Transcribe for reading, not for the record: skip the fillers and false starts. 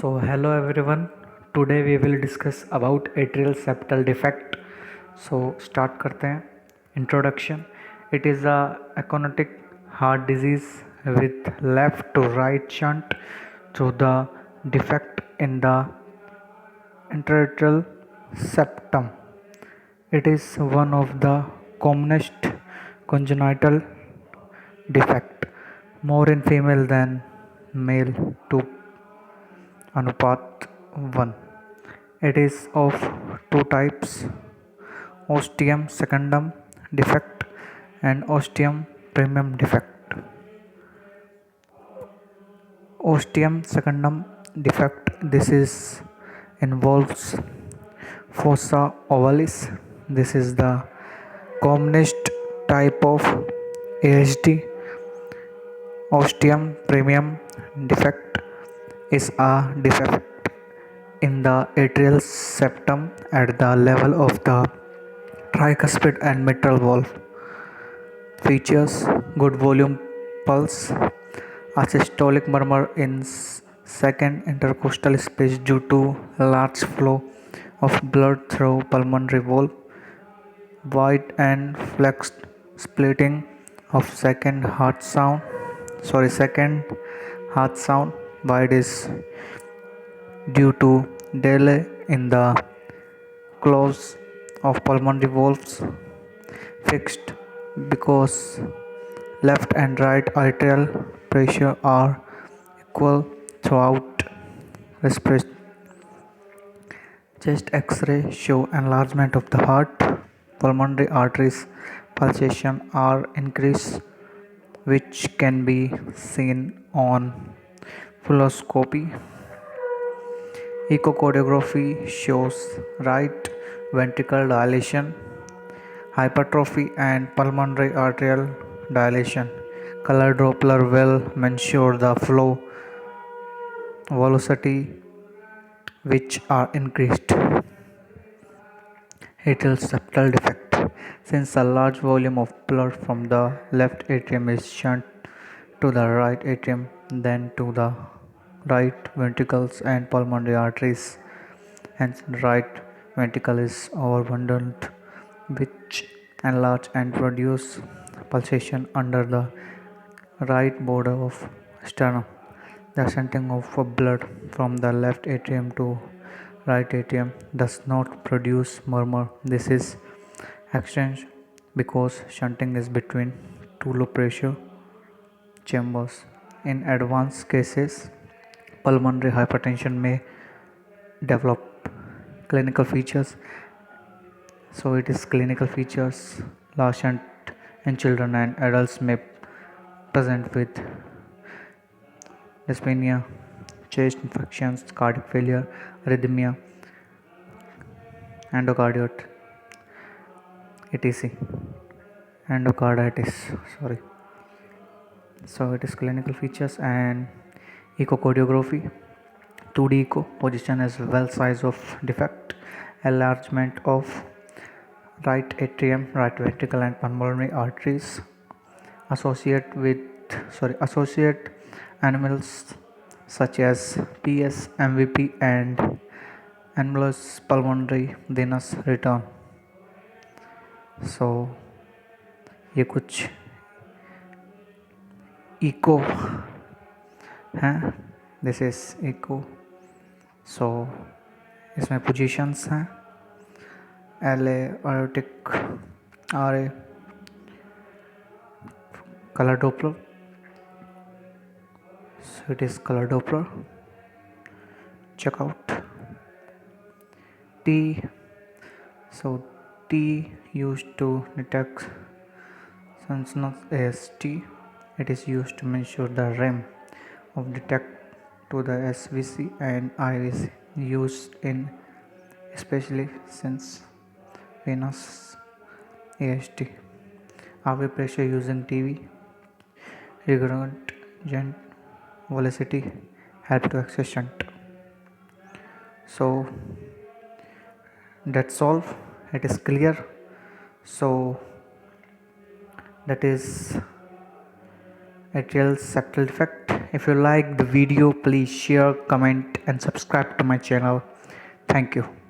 Hello everyone. Today we will discuss about atrial septal defect. Start करते हैं. Introduction. It is a achronotic heart disease with left to right shunt through the defect in the interatrial septum. It is one of the commonest congenital defect, more in female than male to Anupat 1. It is of two types, ostium secundum defect and ostium primum defect. Ostium secundum defect, this is involves fossa ovalis. This is the commonest type of ASD. Ostium primum defect is a defect in the atrial septum at the level of the tricuspid and mitral valve. Features: good volume pulse, asystolic murmur in second intercostal space due to large flow of blood through pulmonary valve, wide and flexed splitting of second heart sound. Wide is due to delay in the close of pulmonary valves, fixed because left and right atrial pressure are equal throughout respiration. Chest X-ray show enlargement of the heart. Pulmonary arteries pulsation are increased, which can be seen on fluoroscopy. Echocardiography shows right ventricle dilation, hypertrophy and pulmonary arterial dilation. Color Doppler will measure the flow velocity which are increased. Atrial septal defect. Since a large volume of blood from the left atrium is shunt to the right atrium, then to the right ventricles and pulmonary arteries, hence right ventricle is overburdened, which enlarge and produce pulsation under the right border of sternum. The shunting of blood from the left atrium to right atrium does not produce murmur. This is exchange because shunting is between two low pressure chambers. In advanced cases, pulmonary hypertension may develop. Clinical features. So it is clinical features. Large shunt in children and adults may present with dyspnea, chest infections, cardiac failure, arrhythmia, endocarditis, etc. Endocarditis. Sorry. So it is clinical features and echocardiography. 2D echo position as well size of defect, enlargement of right atrium, right ventricle and pulmonary arteries, associate animals such as PS, MVP and annulus pulmonary venous return. So ये कुछ echo हैं, this is echo. So इसमें positions हैं LA, aortic, RA, color Doppler. So it is color Doppler. Check out T. So T used to detect Sun's AST. It is used to measure the REM of detect to the SVC and IVC used in especially since venous AST. RV pressure using TV, regurgent velocity help to access shunt. So that's all. It is clear. So that is atrial septal defect If you like the video, please share, comment and subscribe to my channel. Thank you.